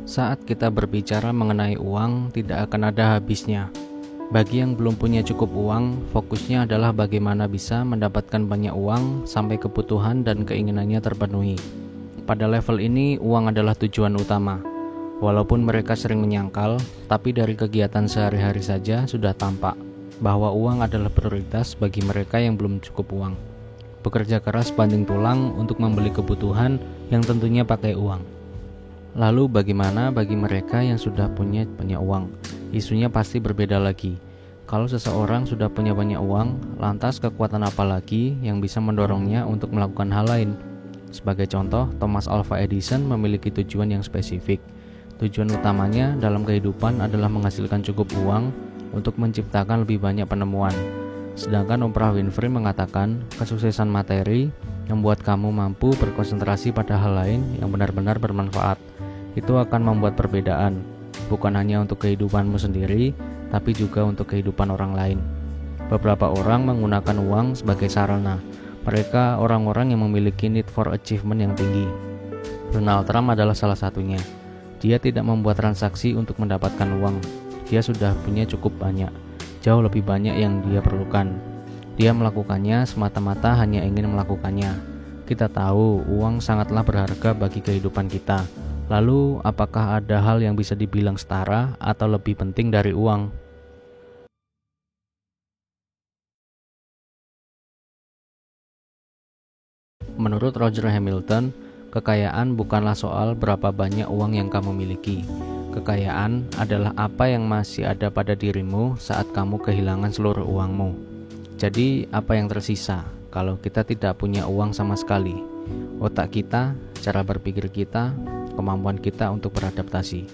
Saat kita berbicara mengenai uang, tidak akan ada habisnya. Bagi yang belum punya cukup uang, fokusnya adalah bagaimana bisa mendapatkan banyak uang sampai kebutuhan dan keinginannya terpenuhi. Pada level ini, uang adalah tujuan utama. Walaupun mereka sering menyangkal, tapi dari kegiatan sehari-hari saja sudah tampak bahwa uang adalah prioritas bagi mereka yang belum cukup uang. Bekerja keras banting tulang untuk membeli kebutuhan yang tentunya pakai uang. Lalu bagaimana bagi mereka yang sudah punya banyak uang? Isunya pasti berbeda lagi. Kalau seseorang sudah punya banyak uang, lantas kekuatan apa lagi yang bisa mendorongnya untuk melakukan hal lain? Sebagai contoh, Thomas Alva Edison memiliki tujuan yang spesifik. Tujuan utamanya dalam kehidupan adalah menghasilkan cukup uang untuk menciptakan lebih banyak penemuan. Sedangkan Oprah Winfrey mengatakan, kesuksesan materi membuat kamu mampu berkonsentrasi pada hal lain yang benar-benar bermanfaat. Itu akan membuat perbedaan, bukan hanya untuk kehidupanmu sendiri, tapi juga untuk kehidupan orang lain. Beberapa orang menggunakan uang sebagai sarana. Mereka orang-orang yang memiliki need for achievement yang tinggi. Donald Trump adalah salah satunya. Dia tidak membuat transaksi untuk mendapatkan uang. Dia sudah punya cukup banyak, jauh lebih banyak yang dia perlukan. Dia melakukannya semata-mata hanya ingin melakukannya. Kita tahu uang sangatlah berharga bagi kehidupan kita. Lalu, apakah ada hal yang bisa dibilang setara atau lebih penting dari uang? Menurut Roger Hamilton, kekayaan bukanlah soal berapa banyak uang yang kamu miliki. Kekayaan adalah apa yang masih ada pada dirimu saat kamu kehilangan seluruh uangmu. Jadi, apa yang tersisa kalau kita tidak punya uang sama sekali? Otak kita, cara berpikir kita, kemampuan kita untuk beradaptasi.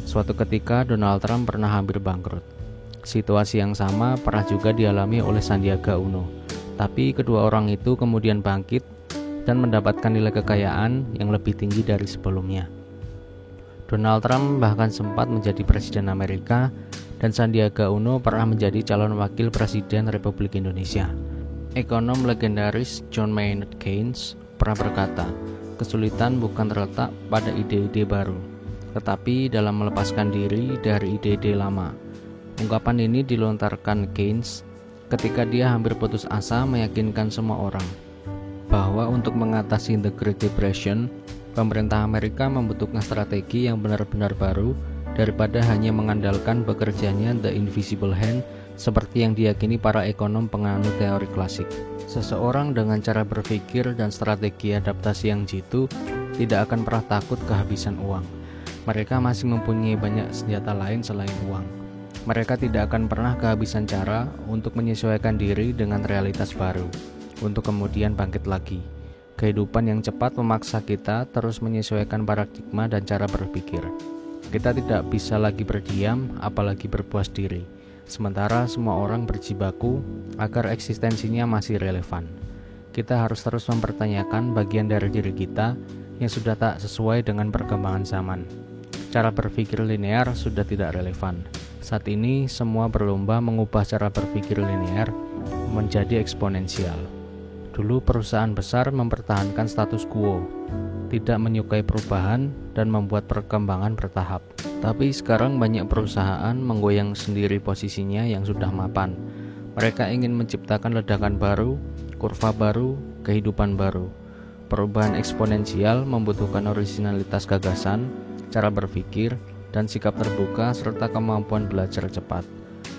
Suatu ketika Donald Trump pernah hampir bangkrut. Situasi yang sama pernah juga dialami oleh Sandiaga Uno. Tapi kedua orang itu kemudian bangkit dan mendapatkan nilai kekayaan yang lebih tinggi dari sebelumnya. Donald Trump bahkan sempat menjadi presiden Amerika dan Sandiaga Uno pernah menjadi calon wakil presiden Republik Indonesia. Ekonom legendaris John Maynard Keynes pernah berkata, kesulitan bukan terletak pada ide-ide baru, tetapi dalam melepaskan diri dari ide-ide lama. Ungkapan ini dilontarkan Keynes ketika dia hampir putus asa meyakinkan semua orang bahwa untuk mengatasi The Great Depression, pemerintah Amerika membutuhkan strategi yang benar-benar baru daripada hanya mengandalkan bekerjanya The Invisible Hand seperti yang diyakini para ekonom penganut teori klasik. Seseorang dengan cara berpikir dan strategi adaptasi yang jitu tidak akan pernah takut kehabisan uang. Mereka masih mempunyai banyak senjata lain selain uang. Mereka tidak akan pernah kehabisan cara untuk menyesuaikan diri dengan realitas baru, untuk kemudian bangkit lagi. Kehidupan yang cepat memaksa kita terus menyesuaikan paradigma dan cara berpikir. Kita tidak bisa lagi berdiam, apalagi berpuas diri. Sementara semua orang berjibaku agar eksistensinya masih relevan. Kita harus terus mempertanyakan bagian dari diri kita yang sudah tak sesuai dengan perkembangan zaman. Cara berpikir linear sudah tidak relevan. Saat ini semua berlomba mengubah cara berpikir linear menjadi eksponensial. Dulu perusahaan besar mempertahankan status quo, tidak menyukai perubahan dan membuat perkembangan bertahap. Tapi sekarang banyak perusahaan menggoyang sendiri posisinya yang sudah mapan. Mereka ingin menciptakan ledakan baru, kurva baru, kehidupan baru. Perubahan eksponensial membutuhkan originalitas gagasan, cara berpikir, dan sikap terbuka serta kemampuan belajar cepat.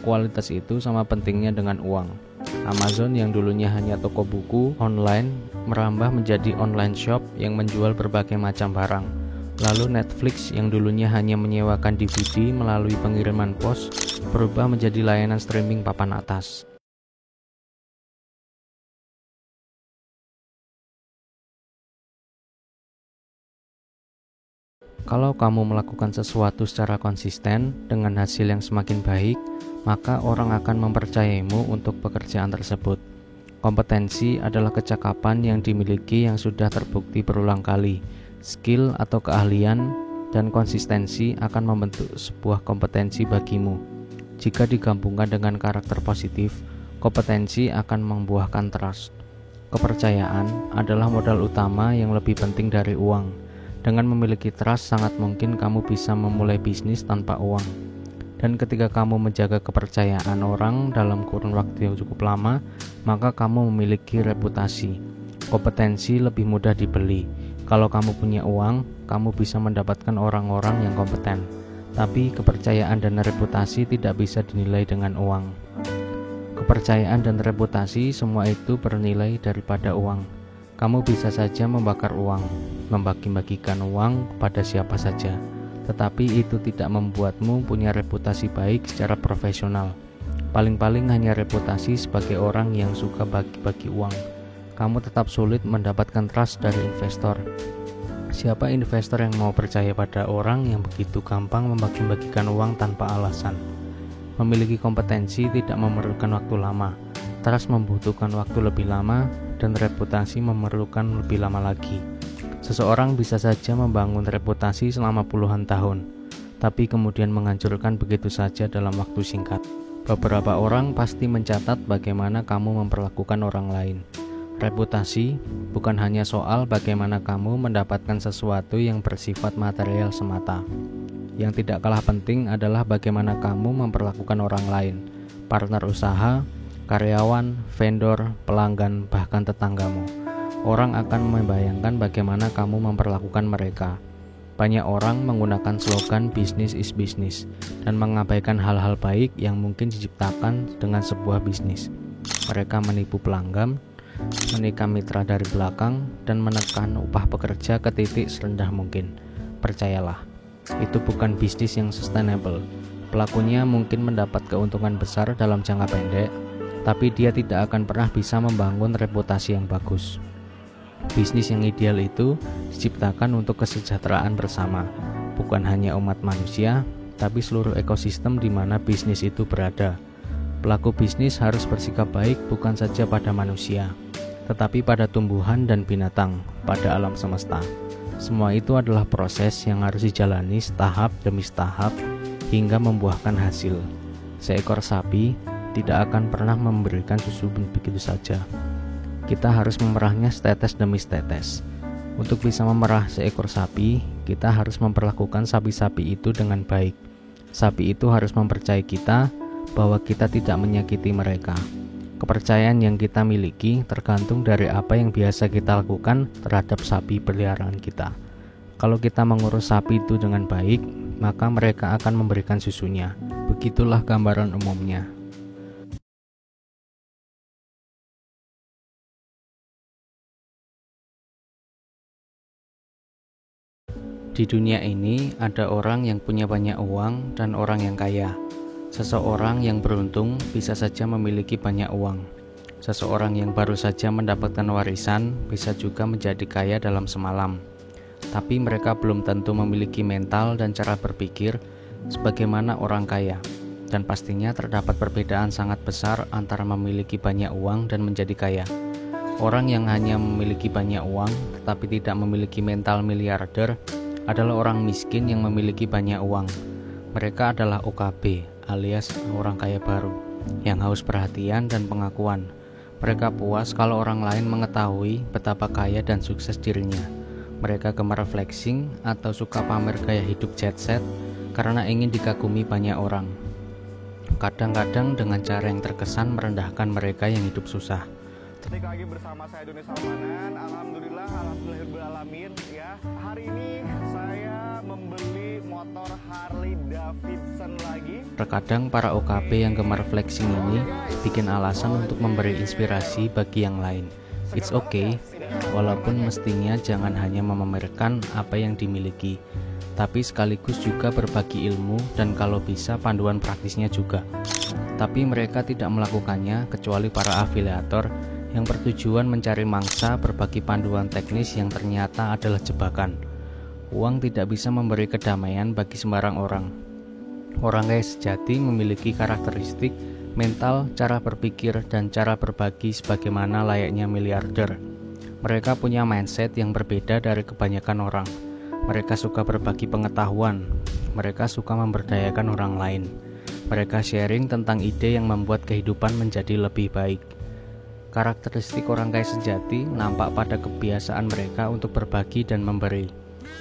Kualitas itu sama pentingnya dengan uang. Amazon yang dulunya hanya toko buku online merambah menjadi online shop yang menjual berbagai macam barang. Lalu Netflix yang dulunya hanya menyewakan DVD melalui pengiriman pos berubah menjadi layanan streaming papan atas. Kalau kamu melakukan sesuatu secara konsisten dengan hasil yang semakin baik, maka orang akan mempercayaimu untuk pekerjaan tersebut. Kompetensi adalah kecakapan yang dimiliki yang sudah terbukti berulang kali. Skill atau keahlian dan konsistensi akan membentuk sebuah kompetensi bagimu. Jika digabungkan dengan karakter positif, kompetensi akan membuahkan trust. Kepercayaan adalah modal utama yang lebih penting dari uang. Dengan memiliki trust, sangat mungkin kamu bisa memulai bisnis tanpa uang. Dan ketika kamu menjaga kepercayaan orang dalam kurun waktu yang cukup lama, maka kamu memiliki reputasi. Kompetensi lebih mudah dibeli. Kalau kamu punya uang, kamu bisa mendapatkan orang-orang yang kompeten. Tapi kepercayaan dan reputasi tidak bisa dinilai dengan uang. Kepercayaan dan reputasi semua itu bernilai daripada uang. Kamu bisa saja membakar uang, membagi-bagikan uang kepada siapa saja, tetapi itu tidak membuatmu punya reputasi baik secara profesional. Paling-paling hanya reputasi sebagai orang yang suka bagi-bagi uang. Kamu tetap sulit mendapatkan trust dari investor. Siapa investor yang mau percaya pada orang yang begitu gampang membagi-bagikan uang tanpa alasan? Memiliki kompetensi tidak memerlukan waktu lama. Trust membutuhkan waktu lebih lama, dan reputasi memerlukan lebih lama lagi. Seseorang bisa saja membangun reputasi selama puluhan tahun, tapi kemudian menghancurkan begitu saja dalam waktu singkat. Beberapa orang pasti mencatat bagaimana kamu memperlakukan orang lain. Reputasi bukan hanya soal bagaimana kamu mendapatkan sesuatu yang bersifat material semata. Yang tidak kalah penting adalah bagaimana kamu memperlakukan orang lain, partner usaha, karyawan, vendor, pelanggan, bahkan tetanggamu. Orang akan membayangkan bagaimana kamu memperlakukan mereka. Banyak orang menggunakan slogan "Business is business" dan mengabaikan hal-hal baik yang mungkin diciptakan dengan sebuah bisnis. Mereka menipu pelanggan, menikam mitra dari belakang, dan menekan upah pekerja ke titik serendah mungkin. Percayalah, itu bukan bisnis yang sustainable. Pelakunya mungkin mendapat keuntungan besar dalam jangka pendek, tapi dia tidak akan pernah bisa membangun reputasi yang bagus. Bisnis yang ideal itu diciptakan untuk kesejahteraan bersama, bukan hanya umat manusia, tapi seluruh ekosistem di mana bisnis itu berada. Pelaku bisnis harus bersikap baik bukan saja pada manusia, tetapi pada tumbuhan dan binatang, pada alam semesta. Semua itu adalah proses yang harus dijalani setahap demi setahap hingga membuahkan hasil. Seekor sapi tidak akan pernah memberikan susu begitu saja. Kita harus memerahnya setetes demi setetes. Untuk bisa memerah seekor sapi, kita harus memperlakukan sapi-sapi itu dengan baik. Sapi itu harus mempercayai kita bahwa kita tidak menyakiti mereka. Kepercayaan yang kita miliki tergantung dari apa yang biasa kita lakukan terhadap sapi peliharaan kita. Kalau kita mengurus sapi itu dengan baik, maka mereka akan memberikan susunya. Begitulah gambaran umumnya. Di dunia ini ada orang yang punya banyak uang dan orang yang kaya. Seseorang yang beruntung bisa saja memiliki banyak uang. Seseorang yang baru saja mendapatkan warisan bisa juga menjadi kaya dalam semalam. Tapi mereka belum tentu memiliki mental dan cara berpikir sebagaimana orang kaya. Dan pastinya terdapat perbedaan sangat besar antara memiliki banyak uang dan menjadi kaya. Orang yang hanya memiliki banyak uang tetapi tidak memiliki mental miliarder adalah orang miskin yang memiliki banyak uang. Mereka adalah OKB alias orang kaya baru yang haus perhatian dan pengakuan. Mereka puas kalau orang lain mengetahui betapa kaya dan sukses dirinya. Mereka gemar flexing atau suka pamer gaya hidup jet set karena ingin dikagumi banyak orang. Kadang-kadang dengan cara yang terkesan merendahkan mereka yang hidup susah. Balik lagi bersama saya Doni Salmanan. Alhamdulillahirrahmanirrahim ya. Hari ini saya membeli motor Harley Davidson lagi. Terkadang para OKB yang gemar flexing ini bikin alasan untuk memberi inspirasi bagi yang lain. It's okay, walaupun mestinya jangan hanya memamerkan apa yang dimiliki, tapi sekaligus juga berbagi ilmu dan kalau bisa panduan praktisnya juga. Tapi mereka tidak melakukannya kecuali para afiliator yang bertujuan mencari mangsa berbagi panduan teknis yang ternyata adalah jebakan. Uang tidak bisa memberi kedamaian bagi sembarang orang. Orang kaya sejati memiliki karakteristik, mental, cara berpikir, dan cara berbagi sebagaimana layaknya miliarder. Mereka punya mindset yang berbeda dari kebanyakan orang. Mereka suka berbagi pengetahuan. Mereka suka memberdayakan orang lain. Mereka sharing tentang ide yang membuat kehidupan menjadi lebih baik. Karakteristik orang kaya sejati nampak pada kebiasaan mereka untuk berbagi dan memberi.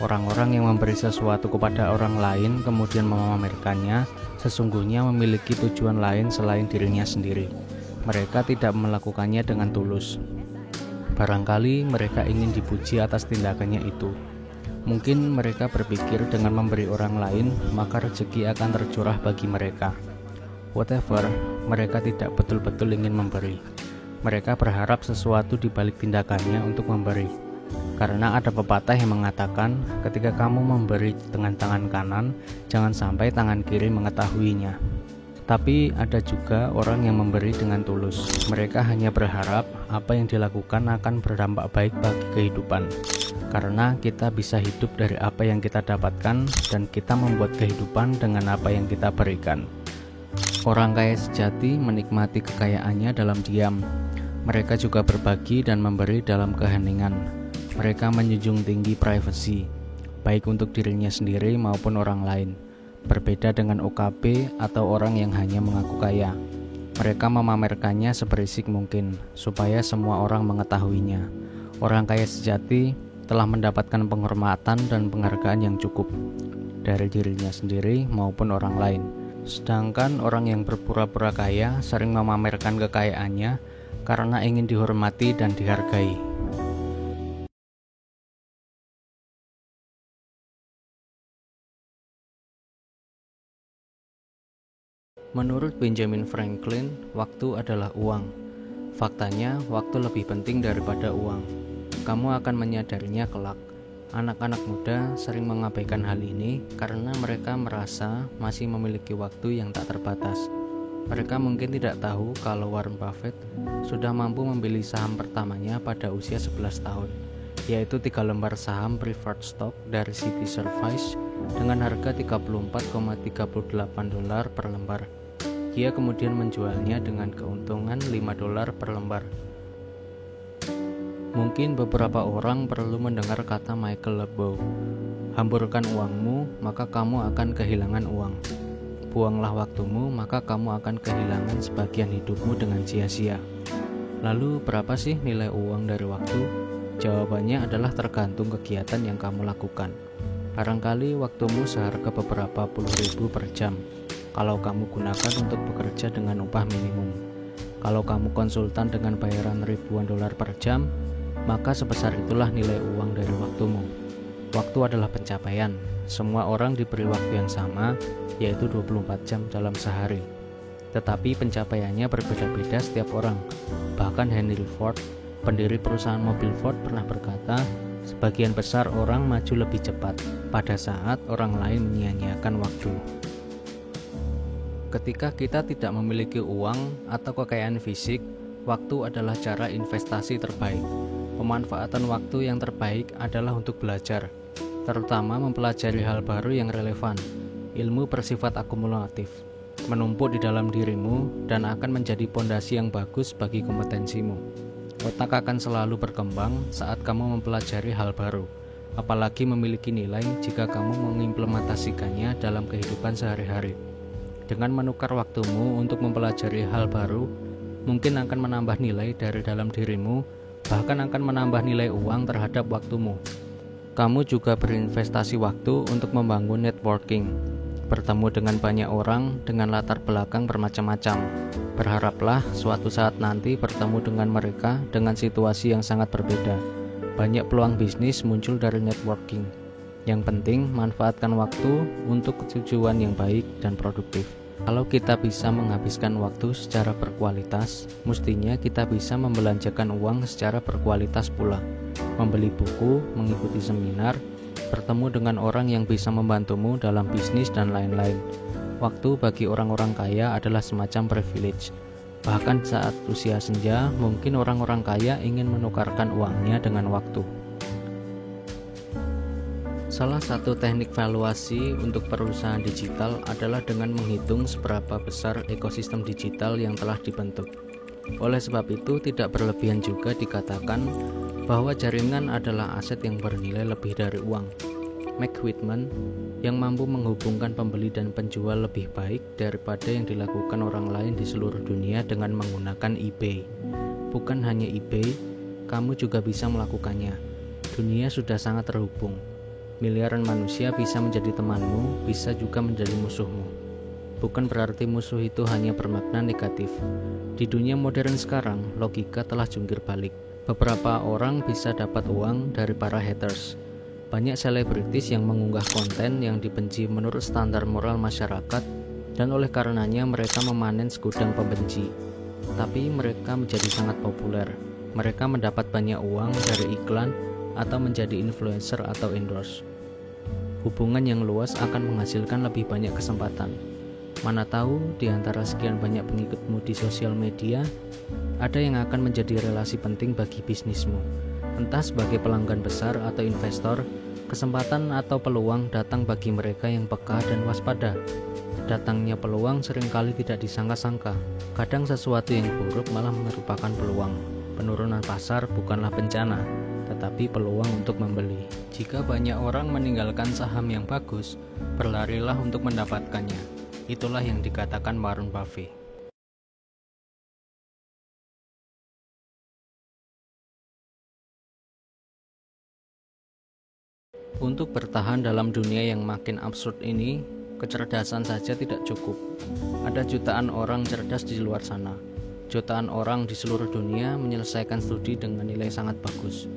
Orang-orang yang memberi sesuatu kepada orang lain kemudian memamerkannya sesungguhnya memiliki tujuan lain selain dirinya sendiri. Mereka tidak melakukannya dengan tulus. Barangkali mereka ingin dipuji atas tindakannya itu. Mungkin mereka berpikir dengan memberi orang lain maka rezeki akan tercurah bagi mereka. Whatever, mereka tidak betul-betul ingin memberi. Mereka berharap sesuatu di balik tindakannya untuk memberi. Karena ada pepatah yang mengatakan, ketika kamu memberi dengan tangan kanan, jangan sampai tangan kiri mengetahuinya. Tapi ada juga orang yang memberi dengan tulus. Mereka hanya berharap apa yang dilakukan akan berdampak baik bagi kehidupan. Karena kita bisa hidup dari apa yang kita dapatkan dan kita membuat kehidupan dengan apa yang kita berikan. Orang kaya sejati menikmati kekayaannya dalam diam. Mereka juga berbagi dan memberi dalam keheningan. Mereka menjunjung tinggi privasi, baik untuk dirinya sendiri maupun orang lain. Berbeda dengan OKP atau orang yang hanya mengaku kaya. Mereka memamerkannya seberisik mungkin, supaya semua orang mengetahuinya. Orang kaya sejati telah mendapatkan penghormatan dan penghargaan yang cukup, dari dirinya sendiri maupun orang lain. Sedangkan orang yang berpura-pura kaya sering memamerkan kekayaannya karena ingin dihormati dan dihargai. Menurut Benjamin Franklin, waktu adalah uang. Faktanya, waktu lebih penting daripada uang. Kamu akan menyadarinya kelak. Anak-anak muda sering mengabaikan hal ini karena mereka merasa masih memiliki waktu yang tak terbatas. Mereka mungkin tidak tahu kalau Warren Buffett sudah mampu membeli saham pertamanya pada usia 11 tahun, yaitu 3 lembar saham preferred stock dari City Service dengan harga $34,38 per lembar. Dia kemudian menjualnya dengan keuntungan $5 per lembar. Mungkin beberapa orang perlu mendengar kata Michael Lebow, hamburkan uangmu, maka kamu akan kehilangan uang. Buanglah waktumu, maka kamu akan kehilangan sebagian hidupmu dengan sia-sia. Lalu berapa sih nilai uang dari waktu? Jawabannya adalah tergantung kegiatan yang kamu lakukan. Barangkali waktumu seharga beberapa puluh ribu per jam, kalau kamu gunakan untuk bekerja dengan upah minimum. Kalau kamu konsultan dengan bayaran ribuan dolar per jam, maka sebesar itulah nilai uang dari waktumu. Waktu adalah pencapaian. Semua orang diberi waktu yang sama, yaitu 24 jam dalam sehari. Tetapi pencapaiannya berbeda-beda setiap orang. Bahkan Henry Ford, pendiri perusahaan mobil Ford, pernah berkata, sebagian besar orang maju lebih cepat pada saat orang lain menyia-nyiakan waktu. Ketika kita tidak memiliki uang atau kekayaan fisik, waktu adalah cara investasi terbaik. Pemanfaatan waktu yang terbaik adalah untuk belajar, terutama mempelajari hal baru yang relevan. Ilmu bersifat akumulatif, menumpuk di dalam dirimu dan akan menjadi pondasi yang bagus bagi kompetensimu. Otak akan selalu berkembang saat kamu mempelajari hal baru, apalagi memiliki nilai jika kamu mengimplementasikannya dalam kehidupan sehari-hari. Dengan menukar waktumu untuk mempelajari hal baru, mungkin akan menambah nilai dari dalam dirimu, bahkan akan menambah nilai uang terhadap waktumu. Kamu juga berinvestasi waktu untuk membangun networking, bertemu dengan banyak orang dengan latar belakang bermacam-macam. Berharaplah suatu saat nanti bertemu dengan mereka dengan situasi yang sangat berbeda. Banyak peluang bisnis muncul dari networking. Yang penting, manfaatkan waktu untuk tujuan yang baik dan produktif. Kalau kita bisa menghabiskan waktu secara berkualitas, mestinya kita bisa membelanjakan uang secara berkualitas pula. Membeli buku, mengikuti seminar, bertemu dengan orang yang bisa membantumu dalam bisnis dan lain-lain. Waktu bagi orang-orang kaya adalah semacam privilege. Bahkan saat usia senja, mungkin orang-orang kaya ingin menukarkan uangnya dengan waktu. Salah satu teknik valuasi untuk perusahaan digital adalah dengan menghitung seberapa besar ekosistem digital yang telah dibentuk. Oleh sebab itu, tidak berlebihan juga dikatakan bahwa jaringan adalah aset yang bernilai lebih dari uang. Mac Whitman, yang mampu menghubungkan pembeli dan penjual lebih baik daripada yang dilakukan orang lain di seluruh dunia dengan menggunakan eBay. Bukan hanya eBay, kamu juga bisa melakukannya. Dunia sudah sangat terhubung. Miliaran manusia bisa menjadi temanmu, bisa juga menjadi musuhmu. Bukan berarti musuh itu hanya bermakna negatif. Di dunia modern sekarang, logika telah jungkir balik. Beberapa orang bisa dapat uang dari para haters. Banyak selebritis yang mengunggah konten yang dibenci menurut standar moral masyarakat, dan oleh karenanya mereka memanen segudang pembenci. Tapi mereka menjadi sangat populer. Mereka mendapat banyak uang dari iklan atau menjadi influencer atau endorse. Hubungan yang luas akan menghasilkan lebih banyak kesempatan. Mana tahu di antara sekian banyak pengikutmu di sosial media, ada yang akan menjadi relasi penting bagi bisnismu. Entah sebagai pelanggan besar atau investor, kesempatan atau peluang datang bagi mereka yang peka dan waspada. Datangnya peluang seringkali tidak disangka-sangka. Kadang sesuatu yang buruk malah merupakan peluang. Penurunan pasar bukanlah bencana, tetapi peluang untuk membeli. Jika banyak orang meninggalkan saham yang bagus, berlarilah untuk mendapatkannya. Itulah yang dikatakan Warren Buffett. Untuk bertahan dalam dunia yang makin absurd ini, kecerdasan saja tidak cukup. Ada jutaan orang cerdas di luar sana. Jutaan orang di seluruh dunia menyelesaikan studi dengan nilai sangat bagus.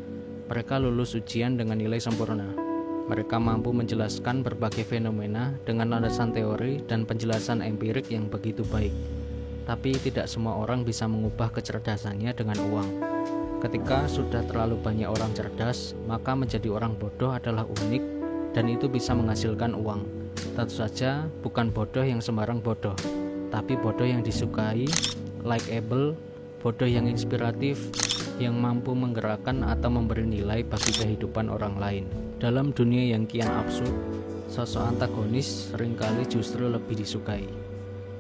Mereka lulus ujian dengan nilai sempurna. Mereka mampu menjelaskan berbagai fenomena dengan landasan teori dan penjelasan empirik yang begitu baik. Tapi tidak semua orang bisa mengubah kecerdasannya dengan uang. Ketika sudah terlalu banyak orang cerdas, maka menjadi orang bodoh adalah unik dan itu bisa menghasilkan uang. Tentu saja bukan bodoh yang sembarang bodoh, tapi bodoh yang disukai, likable, bodoh yang inspiratif, yang mampu menggerakkan atau memberi nilai bagi kehidupan orang lain. Dalam dunia yang kian absurd, sosok antagonis seringkali justru lebih disukai.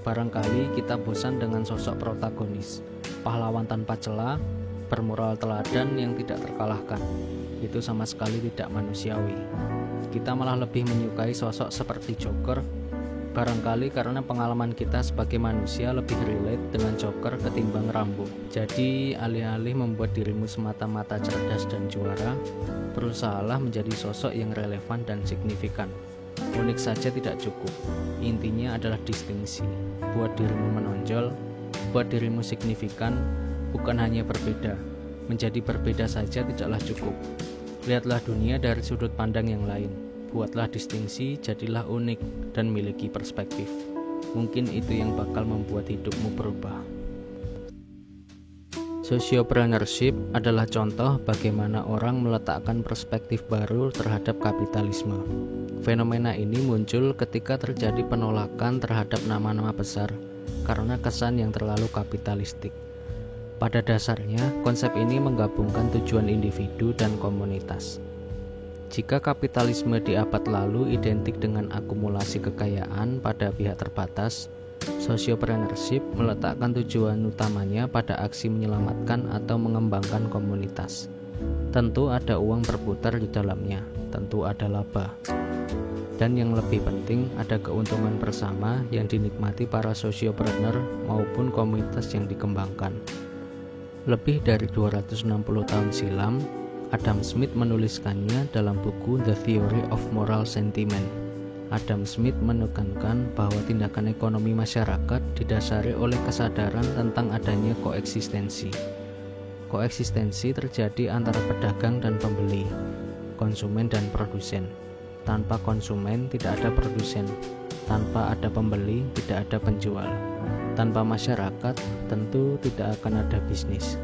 Barangkali kita bosan dengan sosok protagonis, pahlawan tanpa celah, bermoral teladan yang tidak terkalahkan. Itu sama sekali tidak manusiawi. Kita malah lebih menyukai sosok seperti Joker, barangkali karena pengalaman kita sebagai manusia lebih relate dengan Joker ketimbang Rambo. Jadi alih-alih membuat dirimu semata-mata cerdas dan juara, berusahalah menjadi sosok yang relevan dan signifikan. Unik saja tidak cukup, intinya adalah distingsi. Buat dirimu menonjol, buat dirimu signifikan, bukan hanya berbeda. Menjadi berbeda saja tidaklah cukup. Lihatlah dunia dari sudut pandang yang lain. Buatlah distingsi, jadilah unik, dan miliki perspektif. Mungkin itu yang bakal membuat hidupmu berubah. Sociopreneurship adalah contoh bagaimana orang meletakkan perspektif baru terhadap kapitalisme. Fenomena ini muncul ketika terjadi penolakan terhadap nama-nama besar karena kesan yang terlalu kapitalistik. Pada dasarnya, konsep ini menggabungkan tujuan individu dan komunitas. Jika kapitalisme di abad lalu identik dengan akumulasi kekayaan pada pihak terbatas, sociopreneurship meletakkan tujuan utamanya pada aksi menyelamatkan atau mengembangkan komunitas. Tentu ada uang berputar di dalamnya, tentu ada laba. Dan yang lebih penting, ada keuntungan bersama yang dinikmati para sociopreneur maupun komunitas yang dikembangkan. Lebih dari 260 tahun silam, Adam Smith menuliskannya dalam buku The Theory of Moral Sentiment. Adam Smith menekankan bahwa tindakan ekonomi masyarakat didasari oleh kesadaran tentang adanya koeksistensi. Koeksistensi terjadi antara pedagang dan pembeli, konsumen dan produsen. Tanpa konsumen tidak ada produsen, tanpa ada pembeli tidak ada penjual. Tanpa masyarakat tentu tidak akan ada bisnis.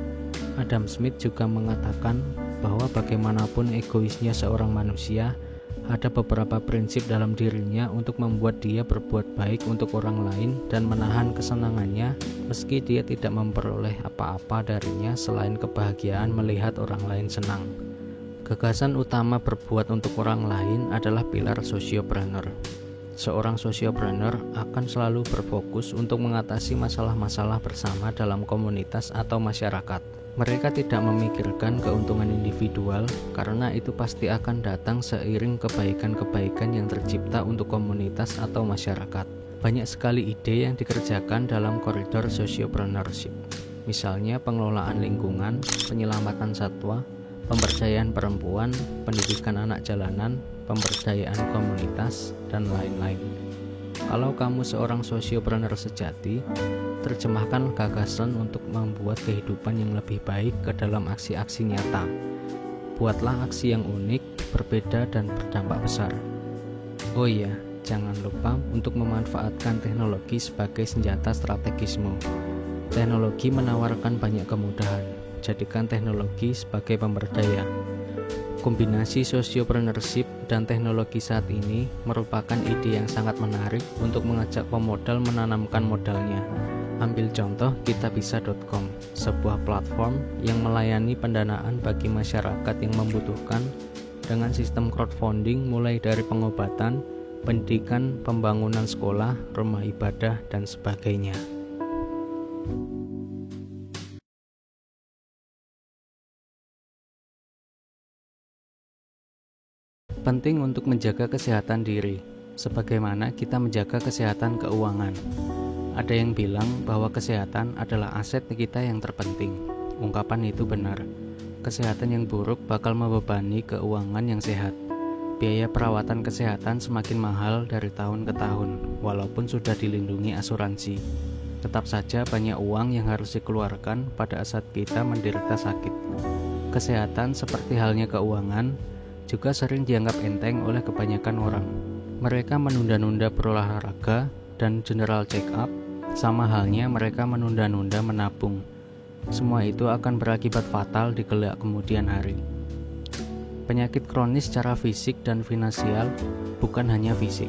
Adam Smith juga mengatakan bahwa bagaimanapun egoisnya seorang manusia, ada beberapa prinsip dalam dirinya untuk membuat dia berbuat baik untuk orang lain dan menahan kesenangannya meski dia tidak memperoleh apa-apa darinya selain kebahagiaan melihat orang lain senang. Gagasan utama berbuat untuk orang lain adalah pilar sociopreneur. Seorang sociopreneur akan selalu berfokus untuk mengatasi masalah-masalah bersama dalam komunitas atau masyarakat. Mereka tidak memikirkan keuntungan individual karena itu pasti akan datang seiring kebaikan-kebaikan yang tercipta untuk komunitas atau masyarakat. Banyak sekali ide yang dikerjakan dalam koridor sociopreneurship. Misalnya pengelolaan lingkungan, penyelamatan satwa, pemberdayaan perempuan, pendidikan anak jalanan, pemberdayaan komunitas, dan lain-lain. Kalau kamu seorang sosiopreneur sejati, terjemahkan gagasan untuk membuat kehidupan yang lebih baik ke dalam aksi-aksi nyata. Buatlah aksi yang unik, berbeda, dan berdampak besar. Oh iya, jangan lupa untuk memanfaatkan teknologi sebagai senjata strategismu. Teknologi menawarkan banyak kemudahan. Jadikan teknologi sebagai pemberdaya. Kombinasi sociopreneurship dan teknologi saat ini merupakan ide yang sangat menarik untuk mengajak pemodal menanamkan modalnya. Ambil contoh kitabisa.com, sebuah platform yang melayani pendanaan bagi masyarakat yang membutuhkan dengan sistem crowdfunding mulai dari pengobatan, pendidikan, pembangunan sekolah, rumah ibadah, dan sebagainya. Penting untuk menjaga kesehatan diri, sebagaimana kita menjaga kesehatan keuangan. Ada yang bilang bahwa kesehatan adalah aset kita yang terpenting. Ungkapan itu benar. Kesehatan yang buruk bakal membebani keuangan yang sehat. Biaya perawatan kesehatan semakin mahal dari tahun ke tahun, walaupun sudah dilindungi asuransi. Tetap saja banyak uang yang harus dikeluarkan pada saat kita menderita sakit. Kesehatan seperti halnya keuangan juga sering dianggap enteng oleh kebanyakan orang. Mereka menunda-nunda berolahraga dan general check up, sama halnya mereka menunda-nunda menabung. Semua itu akan berakibat fatal di kelak kemudian hari. Penyakit kronis secara fisik dan finansial bukan hanya fisik.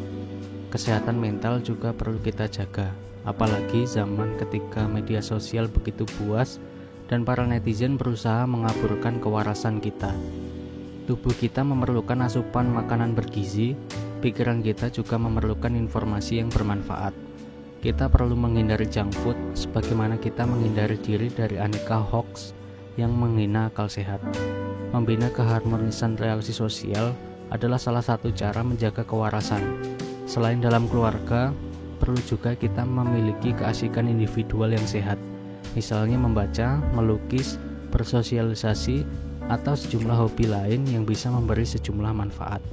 Kesehatan mental juga perlu kita jaga, apalagi zaman ketika media sosial begitu buas dan para netizen berusaha mengaburkan kewarasan kita. Tubuh kita memerlukan asupan makanan bergizi, pikiran kita juga memerlukan informasi yang bermanfaat. Kita perlu menghindari junk food, sebagaimana kita menghindari diri dari aneka hoax yang menghina akal sehat. Membina keharmonisan relasi sosial adalah salah satu cara menjaga kewarasan. Selain dalam keluarga, perlu juga kita memiliki keasikan individual yang sehat, misalnya membaca, melukis, bersosialisasi, atau sejumlah hobi lain yang bisa memberi sejumlah manfaat.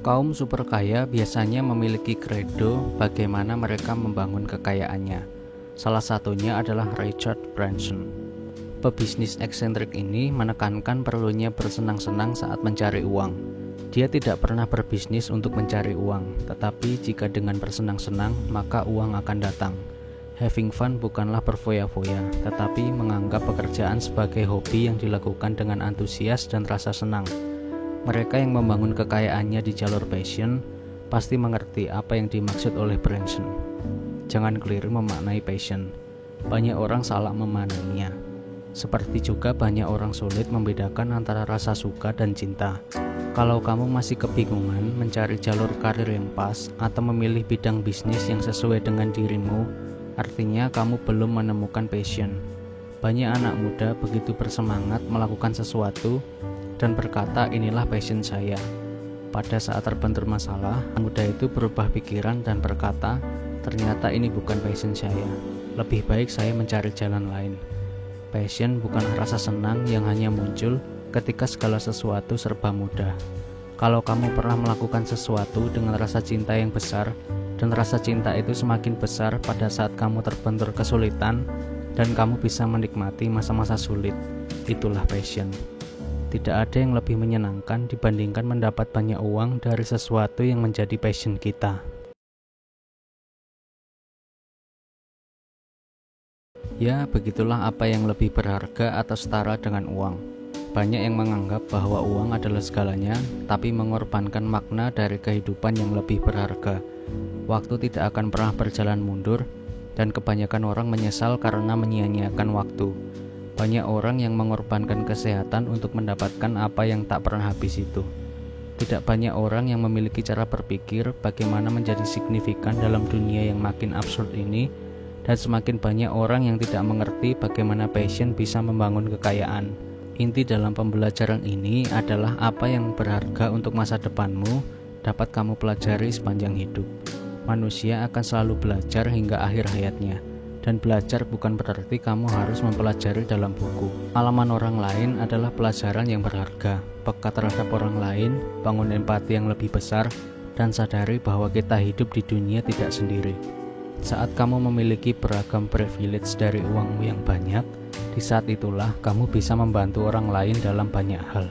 Kaum super kaya biasanya memiliki kredo bagaimana mereka membangun kekayaannya. Salah satunya adalah Richard Branson. Pebisnis eksentrik ini menekankan perlunya bersenang-senang saat mencari uang. Dia tidak pernah berbisnis untuk mencari uang, tetapi jika dengan bersenang-senang, maka uang akan datang. Having fun bukanlah berfoya-foya, tetapi menganggap pekerjaan sebagai hobi yang dilakukan dengan antusias dan rasa senang. Mereka yang membangun kekayaannya di jalur passion pasti mengerti apa yang dimaksud oleh Branson. Jangan keliru memaknai passion. Banyak orang salah memaknainya. Seperti juga banyak orang sulit membedakan antara rasa suka dan cinta. Kalau kamu masih kebingungan mencari jalur karir yang pas atau memilih bidang bisnis yang sesuai dengan dirimu, artinya kamu belum menemukan passion. Banyak anak muda begitu bersemangat melakukan sesuatu dan berkata, inilah passion saya. Pada saat terbentur masalah, muda itu berubah pikiran dan berkata, ternyata ini bukan passion saya. Lebih baik saya mencari jalan lain. Passion bukanlah rasa senang yang hanya muncul ketika segala sesuatu serba mudah. Kalau kamu pernah melakukan sesuatu dengan rasa cinta yang besar, dan rasa cinta itu semakin besar pada saat kamu terbentur kesulitan dan kamu bisa menikmati masa-masa sulit, itulah passion. Tidak ada yang lebih menyenangkan dibandingkan mendapat banyak uang dari sesuatu yang menjadi passion kita. Ya, begitulah apa yang lebih berharga atau setara dengan uang. Banyak yang menganggap bahwa uang adalah segalanya, tapi mengorbankan makna dari kehidupan yang lebih berharga. Waktu tidak akan pernah berjalan mundur, dan kebanyakan orang menyesal karena menyia-nyiakan waktu. Banyak orang yang mengorbankan kesehatan untuk mendapatkan apa yang tak pernah habis itu. Tidak banyak orang yang memiliki cara berpikir bagaimana menjadi signifikan dalam dunia yang makin absurd ini, dan semakin banyak orang yang tidak mengerti bagaimana passion bisa membangun kekayaan. Inti dalam pembelajaran ini adalah apa yang berharga untuk masa depanmu dapat kamu pelajari sepanjang hidup. Manusia akan selalu belajar hingga akhir hayatnya. Dan belajar bukan berarti kamu harus mempelajari dalam buku. Pengalaman orang lain adalah pelajaran yang berharga. Peka terhadap orang lain, bangun empati yang lebih besar, dan sadari bahwa kita hidup di dunia tidak sendiri. Saat kamu memiliki beragam privilege dari uangmu yang banyak, di saat itulah kamu bisa membantu orang lain dalam banyak hal.